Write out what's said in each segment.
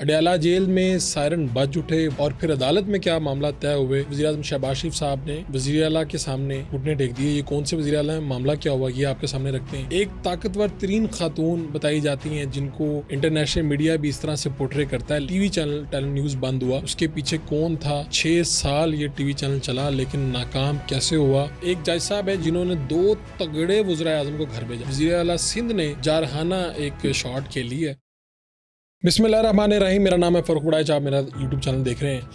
Adiala jail में siren बज उठे और फिर अदालत में क्या मामला तय हुए। वज़ीर-ए-आज़म शहबाज शरीफ साहब ने वज़ीर आला के सामने घुटने टेक दिए। ये कौन से वज़ीर आला हैं, मामला क्या हुआ, ये आपके सामने रखते हैं। एक ताकतवर तरीन खातून बताई जाती हैं जिनको इंटरनेशनल मीडिया भी इस तरह से पोर्ट्रे करता है। टीवी चैनल टेलीविजन न्यूज बंद हुआ, उसके पीछे कौन था। 6 साल ये टीवी चैनल चला लेकिन नाकाम कैसे हुआ। एक जज साहब है जिन्होंने 2 तगड़े वज़ीर-ए-आज़म को घर भेजा। वज़ीर आला सिंध ने जारहाना एक शॉट खेली है। बिस्मिल्लाहिर्रहमानिर्रहीम, मेरा नाम है फ़ारूक बड़ाइच, आप मेरा यूट्यूब चैनल देख रहे हैं।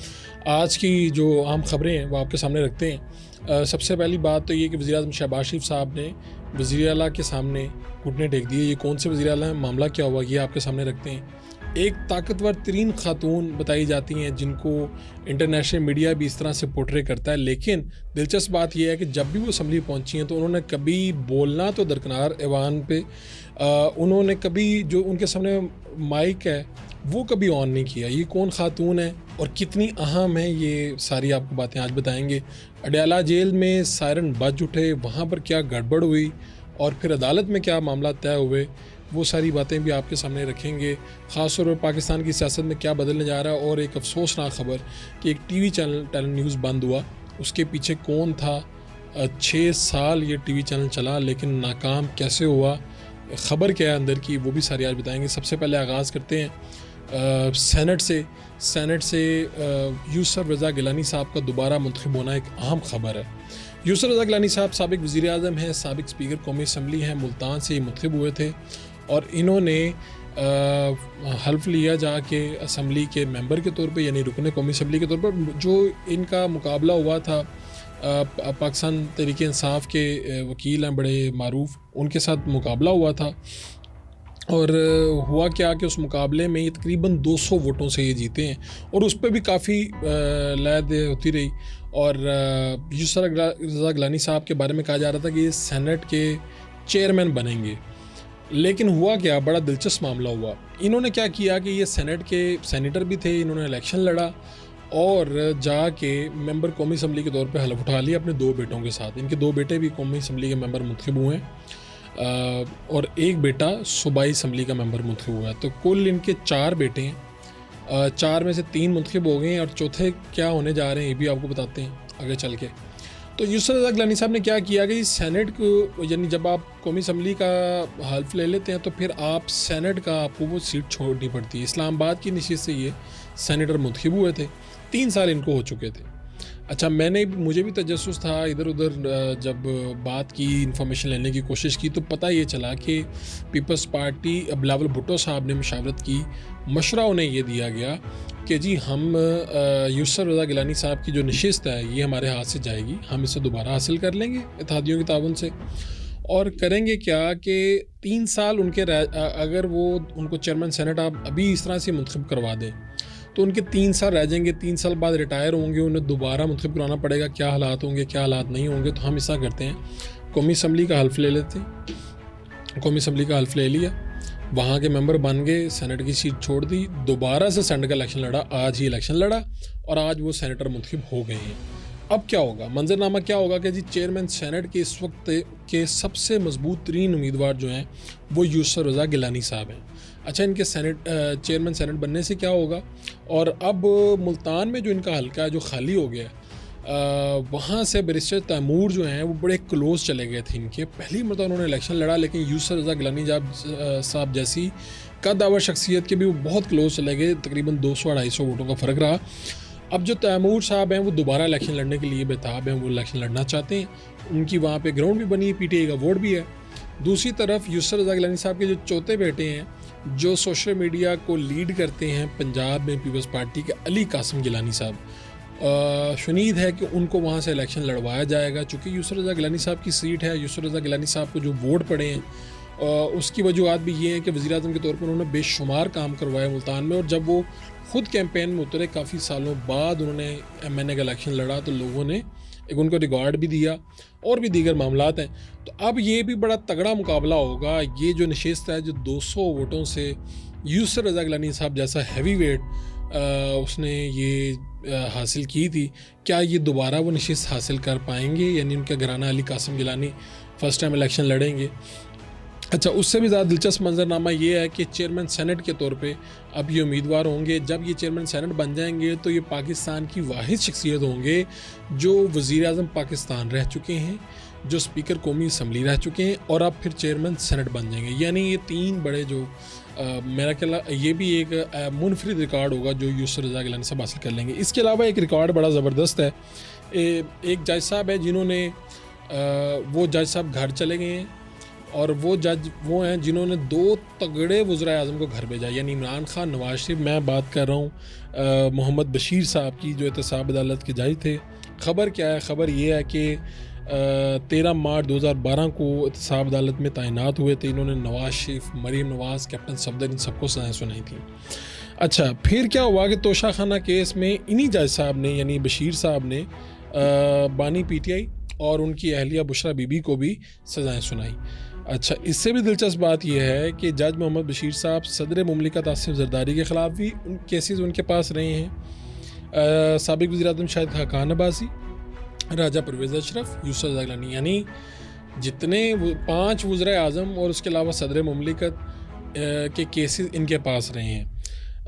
आज की जो अहम खबरें हैं वो आपके सामने रखते हैं। सबसे पहली बात तो ये कि वज़ीर-ए-आज़म शहबाज शरीफ साहब ने वज़ीर आला के सामने घुटने टेक दिए। ये कौन से वज़ीर आला हैं, मामला क्या हुआ, ये आपके सामने रखते हैं। एक ताकतवर तरीन खातून बताई जाती हैं जिनको इंटरनेशनल मीडिया भी इस तरह से पोर्ट्रे करता है। लेकिन दिलचस्प बात यह है कि जब भी वो असम्बली पहुंची हैं तो उन्होंने कभी बोलना तो दरकिनार ऐवान पे उन्होंने कभी जो उनके सामने माइक है वो कभी ऑन नहीं किया। ये कौन खातून है और कितनी अहम है, ये सारी आपको बातें आज बताएंगे। अडयाला जेल में सायरन बज उठे, वहाँ पर क्या गड़बड़ हुई और फिर अदालत में क्या मामला तय हुए, वो सारी बातें भी आपके सामने रखेंगे। ख़ास तौर पर पाकिस्तान की सियासत में क्या बदलने जा रहा है और एक अफसोसनाक ख़बर कि एक टीवी चैनल टेलीविजन न्यूज़ बंद हुआ, उसके पीछे कौन था। 6 साल ये टीवी चैनल चला लेकिन नाकाम कैसे हुआ, ख़बर क्या है अंदर की, वो भी सारी आज बताएंगे। सबसे पहले आगाज़ करते हैं सेनेट से यूसुफ रज़ा गिलानी साहब का दोबारा मुंतखब होना एक अहम ख़बर है। यूसुफ रज़ा गिलानी साहब साबिक़ वज़ीर आज़म हैं, साबिक़ स्पीकर कौमी असम्बली हैं, मुल्तान से ये मुंतखब हुए थे और इन्होंने हल्फ लिया जाके असम्बली के मेंबर के तौर पे, यानी रुकन कौमी असम्बली के तौर पर। जो इनका मुकाबला हुआ था पाकिस्तान तहरीक इंसाफ के वकील हैं बड़े मारूफ, उनके साथ मुकाबला हुआ था और हुआ क्या कि उस मुकाबले में ये तकरीबन 200 वोटों से ये जीते हैं और उस पर भी काफ़ी लैद होती रही। और यूसुफ रज़ा गिलानी साहब के बारे में कहा जा रहा था कि ये सेनेट के चेयरमैन बनेंगे। लेकिन हुआ क्या, बड़ा दिलचस्प मामला हुआ। इन्होंने क्या किया कि ये सेनेट के सेनेटर भी थे, इन्होंने इलेक्शन लड़ा और जाके मेंबर कौमी असम्बली के तौर पे हलफ उठा लिया अपने 2 बेटों के साथ। इनके 2 बेटे भी कौमी असम्बली के मेंबर मुंतखब हुए हैं और एक बेटा सूबाई असम्बली का मेंबर मुंतखब हुआ है। तो कुल इनके 4 बेटे हैं। 4 में से 3 मुंतखब हो गए हैं और चौथे क्या होने जा रहे हैं ये भी आपको बताते हैं आगे चल के। तो यूसुफ रज़ा गिलानी साहब ने क्या किया कि सेनेट को, यानी जब आप कौमी असम्बली का हल्फ ले लेते हैं तो फिर आप सेनेट का आपको वो सीट छोड़नी पड़ती है। इस्लामाबाद की नशिस्त से ये सेनेटर मुंतखब हुए थे, 3 साल इनको हो चुके थे। अच्छा, मुझे भी तजस्सुस था, इधर उधर जब बात की, इंफॉर्मेशन लेने की कोशिश की तो पता ये चला कि पीपल्स पार्टी बिलावल भुट्टो साहब ने मशावरत की, मशवरा उन्हें ये दिया गया कि जी हम यूसुफ रज़ा गिलानी साहब की जो नशिस्त है ये हमारे हाथ से जाएगी, हम इसे दोबारा हासिल कर लेंगे इत्तेहादियों के ताउन से। और करेंगे क्या कि 3 साल उनके अगर वो उनको चेयरमैन सेनेट आप अभी इस तरह से मुंतखब करवा दें तो उनके 3 साल रह जाएंगे, 3 साल बाद रिटायर होंगे, उन्हें दोबारा मुंतखब कराना पड़ेगा। क्या हालात होंगे, क्या हालात नहीं होंगे। तो हम ऐसा करते हैं, कौमी असम्बली का हल्फ ले लेते हैं। कौमी असम्बली का हल्फ ले लिया, वहाँ के मेंबर बन गए, सेनेट की सीट छोड़ दी, दोबारा से सेनेट का इलेक्शन लड़ा, आज ही इलेक्शन लड़ा और आज वो सेनेटर मुंतखब हो गए हैं। अब क्या होगा, मंजरनामा क्या होगा कि जी चेयरमैन सेनेट के इस वक्त के सबसे मजबूत तरीन उम्मीदवार जो हैं वो यूसुफ रज़ा गिलानी साहब हैं। अच्छा, इनके चेयरमैन सेनेट बनने से क्या होगा, और अब मुल्तान में जो इनका हल्का है जो खाली हो गया, वहाँ से बैरिस्टर तैमूर जो हैं वो बड़े क्लोज चले गए थे इनके। पहली मरतबा उन्होंने इलेक्शन लड़ा लेकिन यूसुफ रज़ा गिलानी साहब जैसी कद्दावर शख्सियत के भी वो बहुत क्लोज चले गए, तकरीबन 200-250 वोटों का फ़र्क रहा। अब जो तैमूर साहब हैं वो दोबारा इलेक्शन लड़ने के लिए बेताब हैं, वो इलेक्शन लड़ना चाहते हैं। उनकी वहाँ पे ग्राउंड भी बनी है, PTI का वोट भी है। दूसरी तरफ यूसुफ रज़ा गिलानी साहब के जो चौथे बेटे हैं जो सोशल मीडिया को लीड करते हैं पंजाब में पीपल्स पार्टी के, अली कासिम गिलानी साहब, शुनीद है कि उनको वहाँ से इलेक्शन लड़वाया जाएगा। चूँकि यूसुफ रज़ा गिलानी साहब की सीट है, यूसुफ रज़ा गिलानी साहब को जो वोट पड़े हैं उसकी वजूहत भी ये है कि वज़ीर आज़म के तौर पर उन्होंने बेशुमार काम करवाया मुल्तान में। और जब वो ख़ुद कैंपेन में उतरे, काफ़ी सालों बाद उन्होंने MNA का इलेक्शन लड़ा तो लोगों ने एक उनको रिकॉर्ड भी दिया और भी दीगर मामलात हैं। तो अब ये भी बड़ा तगड़ा मुकाबला होगा। ये जो नशिस्त है जो 200 वोटों से यूसुफ रज़ा गिलानी साहब जैसा हैवी वेट उसने ये हासिल की थी, क्या ये दोबारा वो नशिस्त हासिल कर पाएंगे, यानी उनका घराना Ali Qasim Gilani first time election लड़ेंगे। अच्छा, उससे भी ज़्यादा दिलचस्प मंजरनामा ये है कि चेयरमैन सेनेट के तौर पे अब ये उम्मीदवार होंगे। जब ये चेयरमैन सेनेट बन जाएंगे तो ये पाकिस्तान की वाहिद शख्सियत होंगे जो वज़ीर आज़म पाकिस्तान रह चुके हैं, जो स्पीकर कौमी असम्बली रह चुके हैं और अब फिर चेयरमैन सेनेट बन जाएंगे। यानी ये तीन बड़े जो मेरा ख्याल ये भी एक मुनफरिद रिकॉर्ड होगा जो यूसुफ रज़ा गिलानी साहब हासिल कर लेंगे। इसके अलावा एक रिकॉर्ड बड़ा ज़बरदस्त है। एक जज साहब है जिन्होंने वो जज साहब घर चले गए हैं और वो जज वो हैं जिन्होंने 2 तगड़े वज़ीर आज़म को घर भेजा, यानी इमरान खान, नवाज शरीफ। मैं बात कर रहा हूँ मोहम्मद बशीर साहब की जो एहतसाब अदालत के जज थे। ख़बर क्या है? ख़बर ये है कि 13 मार्च 2012 को एहतसाब अदालत में तैनात हुए थे। इन्होंने नवाज शरीफ, मरीम नवाज़, कैप्टन सफदर, इन सबको सज़ाएँ सुनाई थी। अच्छा, फिर क्या हुआ कि तोशा खाना केस में इन्हीं जज साहब ने यानी बशीर साहब ने बानी पीटीआई और उनकी अहलिया बुशरा बीबी को भी सज़ाएँ सुनाई। अच्छा, इससे भी दिलचस्प बात यह है कि जज मोहम्मद बशीर साहब सदर मुमलिकत आसिफ जरदारी के ख़िलाफ़ भी केसेस उनके पास रहे हैं। साबिक़ वज़ीर आज़म शाहिद खाकान अब्बासी, राजा परवेज़ अशरफ, यूसुफ रज़ा गिलानी, यानी जितने 5 वज़ीर आज़म और उसके अलावा सदर मुमलिकत के केसेस इनके पास रहे हैं।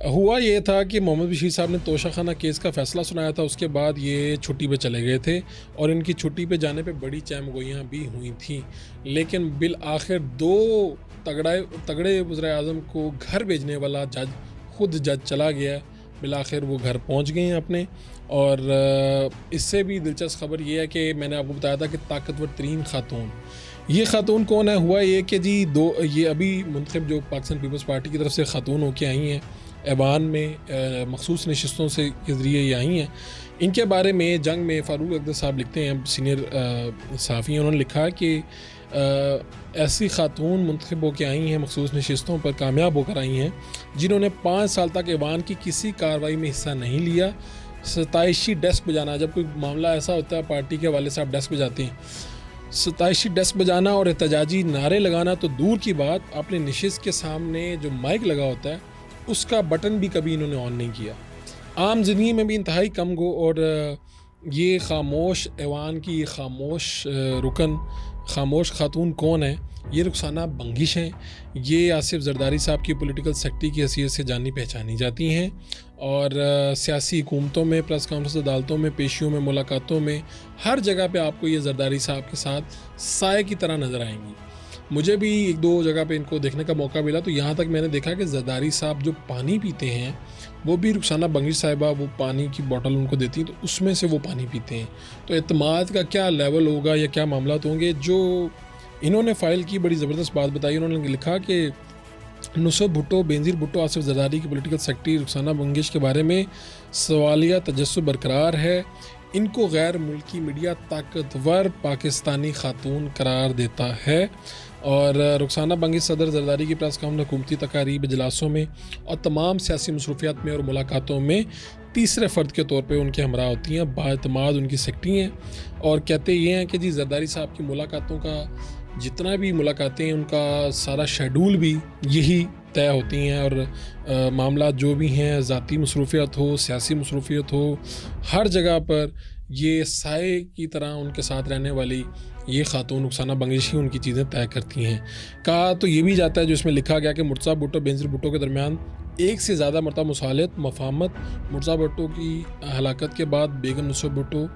हुआ ये था कि मोहम्मद बशीर साहब ने तोशा खाना केस का फ़ैसला सुनाया था, उसके बाद ये छुट्टी पे चले गए थे और इनकी छुट्टी पे जाने पे बड़ी चहमगोइयाँ भी हुई थी। लेकिन बिल आखिर 2 तगड़े वज़ीर आज़म को घर भेजने वाला जज खुद जज चला गया। बिल आखिर वो घर पहुँच गए हैं अपने। और इससे भी दिलचस्प खबर ये है कि मैंने आपको बताया था कि ताकतवर तरीन खातून, ये खातून कौन है? हुआ ये कि जी ये अभी मुंतखब जो पाकिस्तान पीपल्स पार्टी की तरफ से खातून होके आई हैं, ऐवान में मखसूस नशिस्तों से के ज़रिए ये आई हैं। इनके बारे में जंग में फ़ारूक अख्तर साहब लिखते हैं, सीनियर सहाफ़ी हैं, उन्होंने लिखा कि ऐसी खातून मुंतखब होकर आई हैं, मखसूस नशिस्तों पर कामयाब होकर आई हैं, जिन्होंने 5 साल तक ऐवान की किसी कार्रवाई में हिस्सा नहीं लिया। 27 डेस्क बजाना, जब कोई मामला ऐसा होता है पार्टी के हवाले से आप डेस्क बजाते हैं, 27 डेस्क बजाना और एहतजाजी नारे लगाना तो दूर की बात, अपने नशिस्त के सामने जो माइक लगा होता है उसका बटन भी कभी इन्होंने ऑन नहीं किया। आम ज़िंदगी में भी इंतहाई कम गो। और ये खामोश ऐवान की खामोश रुकन, खामोश खातून कौन है? ये रुखसाना बंगिश हैं। ये आसिफ जरदारी साहब की पॉलिटिकल सेक्रेटरी की हैसियत से जानी पहचानी जाती हैं और सियासी हुकूमतों में, प्रेस कॉन्फ्रेंस अदालतों में, पेशियों में, मुलाकातों में, हर जगह पे आपको ये जरदारी साहब के साथ साए की तरह नज़र आएंगी। मुझे भी 1-2 जगह पे इनको देखने का मौका मिला, तो यहाँ तक मैंने देखा कि जरदारी साहब जो पानी पीते हैं वो भी रुखसाना बंगिश साहिबा वो पानी की बोतल उनको देती हैं तो उसमें से वो पानी पीते हैं। तो एतमाद का क्या लेवल होगा या क्या मामलात होंगे? जो इन्होंने फ़ाइल की बड़ी ज़बरदस्त बात बताई। उन्होंने लिखा कि नुसरत भुट्टो, बेनज़ीर भुट्टो, आसिफ जरदारी की पॉलिटिकल सेक्रेटरी रुखसाना बंगिश के बारे में सवालिया तजस्सुस बरकरार है। इनको गैर मुल्की मीडिया ताकतवर पाकिस्तानी खातून करार देता है। और रुखसाना बंगिश सदर जरदारी की प्रेस कॉन्फ्रेंस, हुकूमती तकारीब, इजलासों में और तमाम सियासी मसरूफियात में और मुलाकातों में तीसरे फ़र्द के तौर पे उनके हमरा होती हैं। बाएतमाद उनकी सेक्रेटरी हैं और कहते ये हैं कि जी जरदारी साहब की मुलाकातों का जितना भी मुलाकातें हैं उनका सारा शेड्यूल भी यही तय होती हैं और मामला जो भी हैं, ज़ाती मसरूफियत हो, सियासी मसरूफियत हो, हर जगह पर ये साए की तरह उनके साथ रहने वाली ये खातून रुखसाना बंगिश ही उनकी चीज़ें तय करती हैं। कहा तो ये भी जाता है जो इसमें लिखा गया कि मुर्तज़ा भुट्टो, बेनज़ीर भुट्टो के दरमियान 1 से ज़्यादा मरतबा मुसालत, मफाहमत। मुर्तज़ा भुट्टो की हलाकत के बाद बेगम नुसरत भुट्टो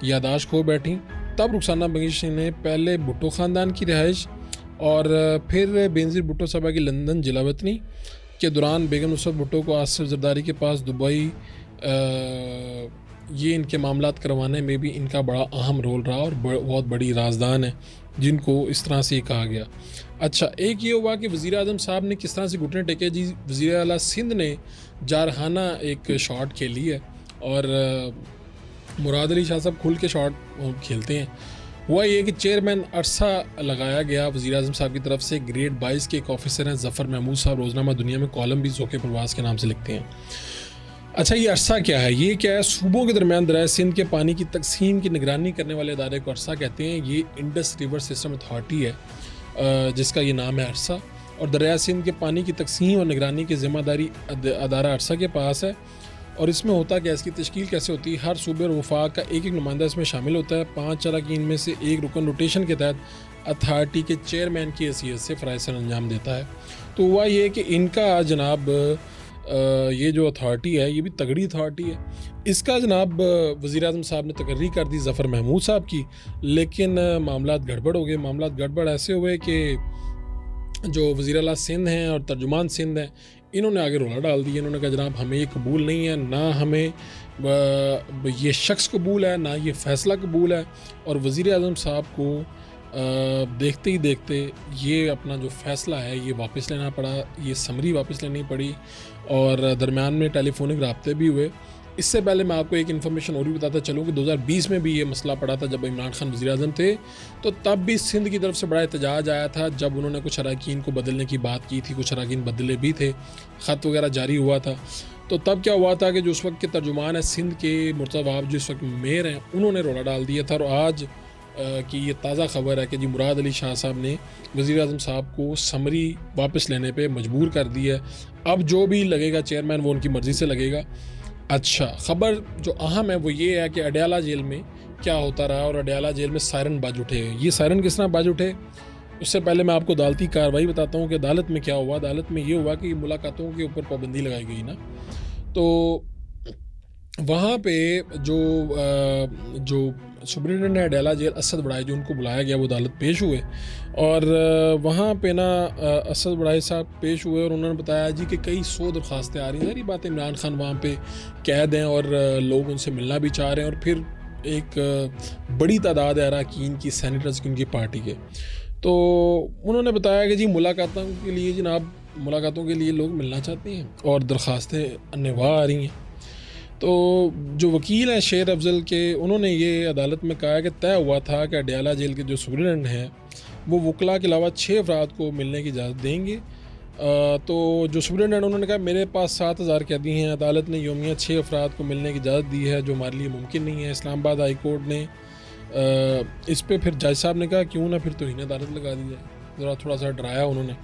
यादाश्त खो बैठी। तब रुखसाना बंगिश ने पहले भुट्टो ख़ानदान की रिहाइश और फिर बेनज़ीर भुट्टो साहबा की लंदन जिलावतनी के दौरान बेगम नुसरत भुट्टो को आसिफ जरदारी के पास दुबई ये इनके मामलात करवाने में भी इनका बड़ा अहम रोल रहा और बहुत बड़ी राजदान है जिनको इस तरह से कहा गया। अच्छा, एक ये हुआ कि वज़ीर आज़म साहब ने किस तरह से घुटने टेके। जी, वज़ीर आला सिंध ने जारहाना एक शॉट खेली है और मुराद अली शाह साहब खुल के शॉट खेलते हैं। हुआ ये कि चेयरमैन अरसा लगाया गया वज़ीर आज़म साहब की तरफ से। ग्रेड 22 के एक ऑफिसर हैं ज़फ़र महमूद साहब, रोज़नामा दुनिया में कॉलम भी ज़ोके परवाज़ के नाम से लिखते हैं। अच्छा, ये अरसा क्या है? ये क्या है? सूबों के दरमियान दरियाए सिंध के पानी की तकसीम की निगरानी करने वाले इदारे को अरसा कहते हैं। ये इंडस रिवर सिस्टम अथॉरिटी है जिसका ये नाम है अरसा। और दरियाए सिंध के पानी की तकसीम और निगरानी की ज़िम्मेदारी अदारा अरसा के पास है। और इसमें होता क्या, इसकी तश्कील कैसे होती है? हर सूबे और वफाक का एक नुमाइंदा इसमें शामिल होता है। 5 अरकान में से एक रुकन रोटेशन के तहत अथॉरिटी के चेयरमैन की हैसियत से फ़राइज़ सर अंजाम देता है। तो हुआ ये कि इनका जनाब ये जो अथॉरिटी है ये भी तगड़ी अथॉरिटी है। इसका जनाब वज़ीर-ए-आज़म साहब ने तकर्री कर दी ज़फ़र महमूद साहब की, लेकिन मामलात गड़बड़ हो गए। मामलात गड़बड़ ऐसे हुए कि जो वज़ीर आला सिंध हैं और तर्जुमान सिंध हैं, इन्होंने आगे रोला डाल दिया। इन्होंने कहा जनाब हमें ये कबूल नहीं है, ना हमें ये शख्स कबूल है, ना ये फ़ैसला कबूल है। और वज़ीर-ए-आज़म साहब को देखते ही देखते ये अपना जो फ़ैसला है ये वापस लेना पड़ा, ये समरी वापस लेनी पड़ी और दरमियान में टेलीफोनिक राब्ते भी हुए। इससे पहले मैं आपको एक इन्फॉर्मेशन और भी बताता चलूँ कि 2020 में भी ये मसला पड़ा था जब इमरान खान वज़ीर-ए-आज़म थे, तो तब भी सिंध की तरफ से बड़ा एहतजाज आया था जब उन्होंने कुछ अरकान को बदलने की बात की थी। कुछ अरकान बदले भी थे, ख़त वगैरह जारी हुआ था। तो तब क्या हुआ था कि जो उस वक्त के तर्जुमान है सिंध के मुर्तज़ा वहाब जो इस वक्त मेयर हैं, उन्होंने रोला डाल दिया था। और आज की ये ताज़ा ख़बर है कि जी मुराद अली शाह साहब ने वज़ीर-ए-आज़म साहब को समरी वापस लेने पे मजबूर कर दिया है। अब जो भी लगेगा चेयरमैन वो उनकी मर्ज़ी से लगेगा। अच्छा, ख़बर जो अहम है वो ये है कि अडयाला जेल में क्या होता रहा और अडयाला जेल में सायरन बज उठे। ये सायरन किस तरह बज उठे, उससे पहले मैं आपको अदालती कार्रवाई बताता हूँ कि अदालत में क्या हुआ। अदालत में ये हुआ कि मुलाकातों के ऊपर पाबंदी लगाई गई ना, तो वहाँ पे जो सुपरिटेंडेंट है अडयाला जेल असद बड़ाई, जो उनको बुलाया गया, वो अदालत पेश हुए और वहाँ पे ना असद बड़ाई साहब पेश हुए और उन्होंने बताया जी कि कई 100 दरख्वास्तें आ रही हैं। सारी बात इमरान खान वहाँ पे कैद हैं और लोग उनसे मिलना भी चाह रहे हैं और फिर एक बड़ी तादाद है अरकान की, सेनेटर्स की, उनकी पार्टी के। तो उन्होंने बताया कि जी मुलाकातों के लिए जनाब, मुलाकातों के लिए लोग मिलना चाहते हैं और दरख्वास्तें अन्यवा आ रही हैं। तो जो वकील हैं शेर अफजल के, उन्होंने ये अदालत में कहा कि तय हुआ था कि अडयाला जेल के जो सुपरिटेंडेंट हैं वो वकला के अलावा 6 अफराद को मिलने की इजाज़त देंगे। तो जो सुपरिटेंडेंट, उन्होंने कहा मेरे पास 7000 कैदी हैं, अदालत ने योमिया 6 अफराद को मिलने की इजाज़त दी है जो हमारे लिए मुमकिन नहीं है। इस्लामाबाद हाई कोर्ट ने इस पर फिर जज साहब ने कहा क्यों ना फिर तौहीन अदालत लगा दी जाए, ज़रा थोड़ा सा डराया उन्होंने।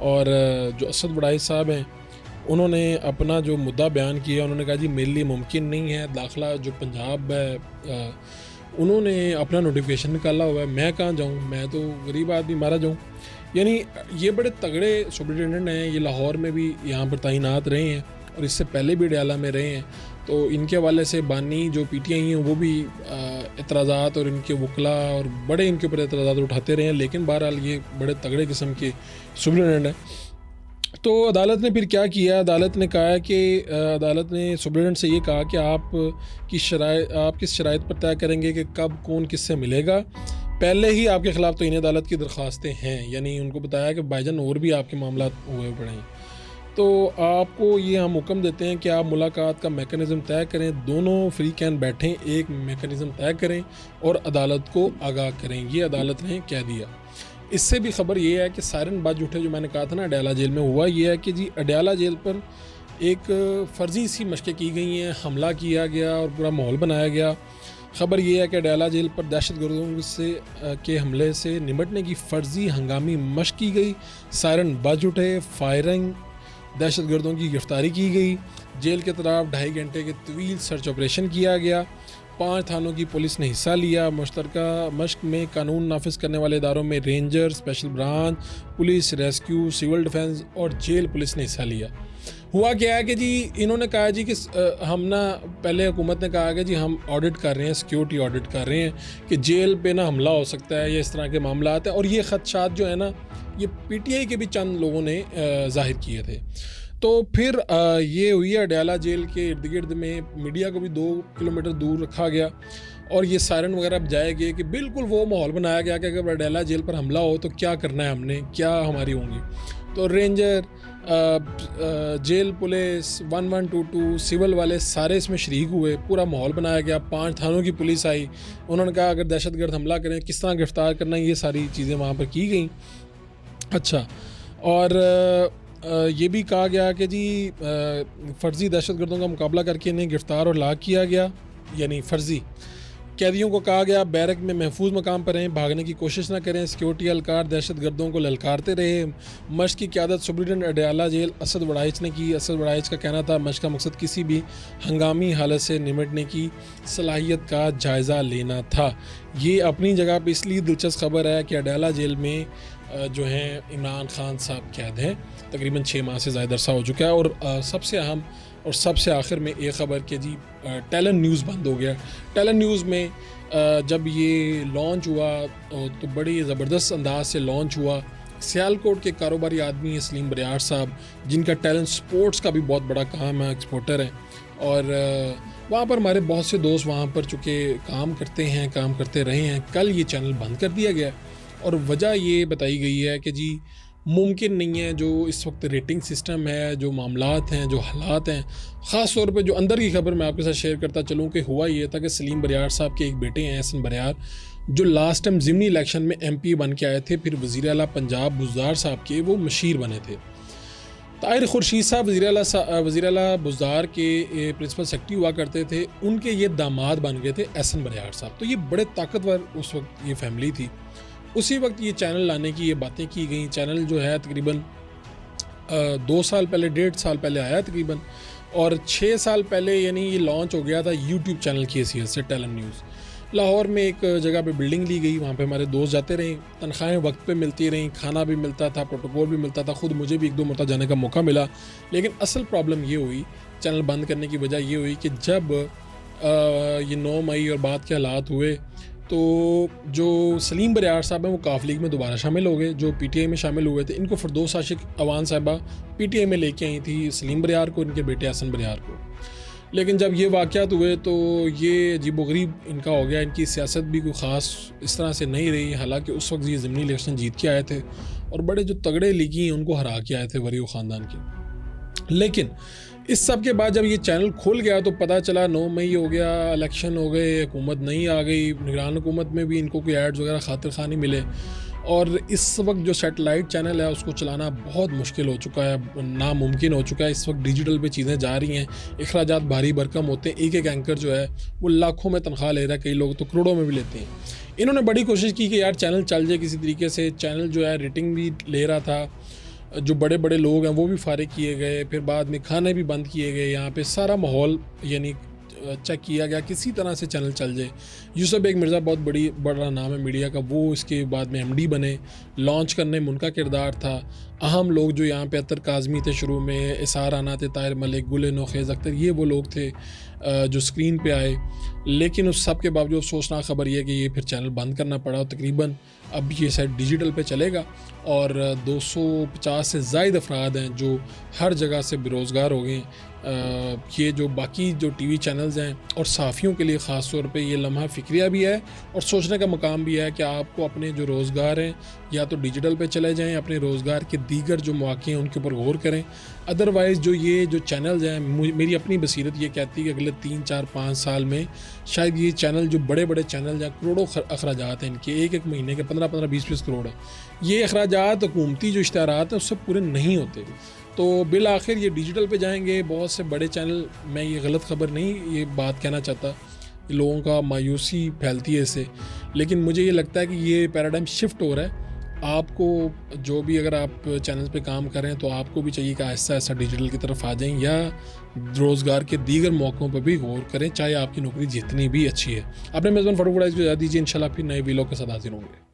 और जो असद बड़ाई साहब हैं उन्होंने अपना जो मुद्दा बयान किया, उन्होंने कहा जी मेरे लिए मुमकिन नहीं है दाखिला जो पंजाब है, उन्होंने अपना नोटिफिकेशन निकाला हुआ है, मैं कहाँ जाऊँ, मैं तो गरीब आदमी मारा जाऊँ। यानी ये बड़े तगड़े सुपरिटेंडेंट हैं, ये लाहौर में भी यहाँ पर तैनात रहे हैं और इससे पहले भी अडयाला में रहे हैं। तो इनके हवाले से बानी जो PTI हैं वो भी एतराज़ात और इनके वकला और बड़े इनके ऊपर एतराज़ात उठाते रहे हैं, लेकिन बहरहाल ये बड़े तगड़े किस्म के सुपरिटेंडेंट हैं। तो अदालत ने फिर क्या किया, अदालत ने कहा कि अदालत ने सुपरिटेंडेंट से ये कहा कि आप किस शराइत पर तय करेंगे कि कब कौन किससे मिलेगा। पहले ही आपके ख़िलाफ़ तो इन अदालत की दरख्वास्तें हैं, यानी उनको बताया कि भाईजान और भी आपके मामला हुए पड़े हैं, तो आपको ये हम हुक्म देते हैं कि आप मुलाकात का मेकनिज़म तय करें, दोनों फ्री कैन बैठें, एक मेकनिज़म तय करें और अदालत को आगाह करें। ये अदालत ने कह दिया। इससे भी ख़बर ये है कि सायरन बज उठे, जो मैंने कहा था ना अडयाला जेल में हुआ ये है कि जी अडयाला जेल पर एक फ़र्ज़ी सी मशक़ें की गई हैं, हमला किया गया और पूरा माहौल बनाया गया। ख़बर ये है कि अडयाला जेल पर दहशतगर्दों से के हमले से निपटने की फ़र्ज़ी हंगामी मशक़ की गई, सायरन बज उठे, फायरिंग, दहशतगर्दों की गिरफ़्तारी की गई, जेल के तरफ 2.5 घंटे के तवील सर्च ऑपरेशन किया गया, 5 थानों की पुलिस ने हिस्सा लिया। मुश्तरका मशक़ में कानून नाफिज करने वाले इदारों में ranger, special branch police, rescue, civil defence और जेल पुलिस ने हिस्सा लिया। हुआ क्या है कि जी इन्होंने कहा जी कि हम ना, पहले हुकूमत ने कहा कि जी हम ऑडिट कर रहे हैं, सिक्योरिटी ऑडिट कर रहे हैं कि जेल पे ना हमला हो सकता है या इस तरह के मामला आते हैं, और ये ख़दशात जो है ना ये PTI के भी चंद लोगों ने ज़ाहिर किए थे। तो फिर ये हुई अडयाला जेल के इर्द गिर्द में मीडिया को भी 2 किलोमीटर दूर रखा गया और ये सायरन वगैरह बजाए गए कि बिल्कुल वो माहौल बनाया गया कि अगर अडयाला जेल पर हमला हो तो क्या करना है हमने, क्या हमारी होंगी। तो रेंजर, जेल पुलिस, 1122, सिविल वाले सारे इसमें शरीक हुए, पूरा माहौल बनाया गया। 5 थानों की पुलिस आई, उन्होंने कहा अगर दहशतगर्द हमला करें किस तरह गिरफ़्तार करना, ये सारी चीज़ें वहाँ पर की गई। अच्छा, और ये भी कहा गया कि जी फ़र्ज़ी दहशतगर्दों का मुकाबला करके इन्हें गिरफ़्तार और लाक किया गया, यानी फ़र्ज़ी। कैदियों को कहा गया बैरक में महफूज मकाम पर रहें, भागने की कोशिश ना करें। सिक्योरिटी एहलकार दहशत गर्दों को ललकारते रहे। मश्क की क़यादत सुप्रिटेंडेंट अडयाला जेल असद वड़ाइच ने की। असद वड़ाइच का कहना था मश्क का मकसद किसी भी हंगामी हालत से निमटने की सलाहियत का जायज़ा लेना था। ये अपनी जगह पर इसलिए दिलचस्प खबर है कि अडयाला जेल में जो हैं इमरान खान साहब कैद हैं, तकरीबन 6 माह से ज़्यादा अरसा हो चुका है। और सबसे अहम और सबसे आखिर में एक ख़बर कि जी टैलेंट न्यूज़ बंद हो गया। टैलेंट न्यूज़ में जब ये लॉन्च हुआ तो बड़ी ज़बरदस्त अंदाज से लॉन्च हुआ। सियालकोट के कारोबारी आदमी हैं सलीम बरियार साहब, जिनका टैलेंट स्पोर्ट्स का भी बहुत बड़ा काम है, एक्सपोर्टर हैं। और वहाँ पर हमारे बहुत से दोस्त वहाँ पर चूँकि काम करते हैं, काम करते रहे हैं। कल ये चैनल बंद कर दिया गया और वजह ये बताई गई है कि जी मुमकिन नहीं है, जो इस वक्त रेटिंग सिस्टम है, जो मामलात हैं, जो हालात हैं, ख़ास तौर पे जो अंदर की खबर मैं आपके साथ शेयर करता चलूँ कि हुआ ये था कि सलीम बरियार साहब के एक बेटे हैं एहसन बरियार, जो लास्ट टाइम ज़िमनी इलेक्शन में MP बन के आए थे, फिर वज़ीर आला पंजाब बुज़दार साहब के वो मशीर बने थे। ताहिर खुर्शीद साहब वज़ीर आला बुज़दार के प्रिंसिपल सेक्रेटरी हुआ करते थे, उनके ये दामाद बन गए थे एहसन बरियार साहब। तो ये बड़े ताकतवर उस वक्त ये फैमिली थी। उसी वक्त ये चैनल लाने की ये बातें की गई। चैनल जो है तकरीबन 2 साल पहले, 1.5 साल पहले आया तकरीबन, और 6 साल पहले यानी ये लॉन्च हो गया था यूट्यूब चैनल की हैसियत से टैलेंट न्यूज़। लाहौर में एक जगह पे बिल्डिंग ली गई, वहाँ पे हमारे दोस्त जाते रहे, तनख्वाहें वक्त पे मिलती रहीं, खाना भी मिलता था, प्रोटोकॉल भी मिलता था। ख़ुद मुझे भी 1-2 मरतबा जाने का मौका मिला। लेकिन असल प्रॉब्लम ये हुई, चैनल बंद करने की वजह ये हुई कि जब ये 9 मई और बाद के हालात हुए तो जो सलीम बरियार साहब हैं वो काफ लीग में दोबारा शामिल हो गए, जो PTI में शामिल हुए थे। इनको फिरदौस आशिक अवान साहिबा PTI में लेके आई थी सलीम बरियार को, इनके बेटे एहसन बरियार को। लेकिन जब ये वाक़यात हुए तो ये अजीबोगरीब इनका हो गया। इनकी सियासत भी कोई ख़ास इस तरह से नहीं रही। हालांकि उस वक्त ये ज़िमनी इलेक्शन जीत के आए थे और बड़े जो तगड़े लीगी हैं उनको हरा के आए थे वरीओ ख़ानदान के। लेकिन इस सब के बाद जब ये चैनल खुल गया तो पता चला 9 मई हो गया, इलेक्शन हो गए, हुकूमत नहीं आ गई, निगरान हुकूमत में भी इनको कोई एड्स वगैरह खातिर खा नहीं मिले। और इस वक्त जो सैटेलाइट चैनल है उसको चलाना बहुत मुश्किल हो चुका है, नामुमकिन हो चुका है। इस वक्त डिजिटल पे चीज़ें जा रही हैं, अखराजात भारी भरकम होते हैं। एक एंकर जो है वो लाखों में तनख्वाह ले रहा है, कई लोग तो करोड़ों में भी लेते हैं। इन्होंने बड़ी कोशिश की कि यार चैनल चल जाए किसी तरीके से। चैनल जो है रेटिंग भी ले रहा था, जो बड़े बड़े लोग हैं वो भी फारिग किए गए, फिर बाद में खाने भी बंद किए गए। यहाँ पे सारा माहौल यानी चेक किया गया किसी तरह से चैनल चल जाए। यूसुफ बेग मिर्ज़ा बहुत बड़ा नाम है मीडिया का, वो इसके बाद में MD बने। लॉन्च करने में उनका किरदार था। अहम लोग जो यहाँ पे अतर काज़मी थे शुरू में, इसार आना थे, ताहिर मलिक, गुल नौखेज़ अख्तर, ये वो लोग थे जो स्क्रीन पे आए। लेकिन उस सब के बावजूद अफसोसनाक ख़बर यह कि ये फिर चैनल बंद करना पड़ा। तकरीबन अब ये शायद डिजिटल पे चलेगा और 250 से ज़ायद अफराद हैं जो हर जगह से बेरोज़गार हो गए। ये जो बाकी जो TV चैनल्स हैं और सहाफ़ियों के लिए ख़ास तौर पे ये लम्हा फ़िक्रिया भी है और सोचने का मकाम भी है कि आपको अपने जो रोज़गार हैं या तो डिजिटल पे चले जाएं, अपने रोज़गार के दीगर जो मौक़े हैं उनके ऊपर गौर करें। अदरवाइज़ जो ये जो चैनल्स हैं, मेरी अपनी बसीरत ये कहती है कि अगले 3, 4, 5 साल में शायद ये चैनल जो बड़े बड़े चैनल हैं, करोड़ों अखराजात हैं इनके, एक महीने के 15-15, 20-20 करोड़ है। ये अखराजात हुकूमती जो इश्तहारात हैं उससे पूरे नहीं होते। तो बिल आखिर ये डिजिटल पे जाएंगे बहुत से बड़े चैनल। मैं ये गलत ख़बर नहीं ये बात कहना चाहता, लोगों का मायूसी फैलती है इससे, लेकिन मुझे ये लगता है कि ये पैराडाइम शिफ्ट हो रहा है। आपको जो भी अगर आप चैनल पे काम कर रहे हैं तो आपको भी चाहिए कि आहिस्ता आहिस्ता डिजिटल की तरफ आ जाएं या रोज़गार के दीगर मौक़ों पर भी गौर करें, चाहे आपकी नौकरी जितनी भी अच्छी है। अपने मेज़बान फारूक वड़ाइच को इजाज़त दीजिए। इंशाल्लाह फिर नए वीलॉग के साथ हाजिर होंगे।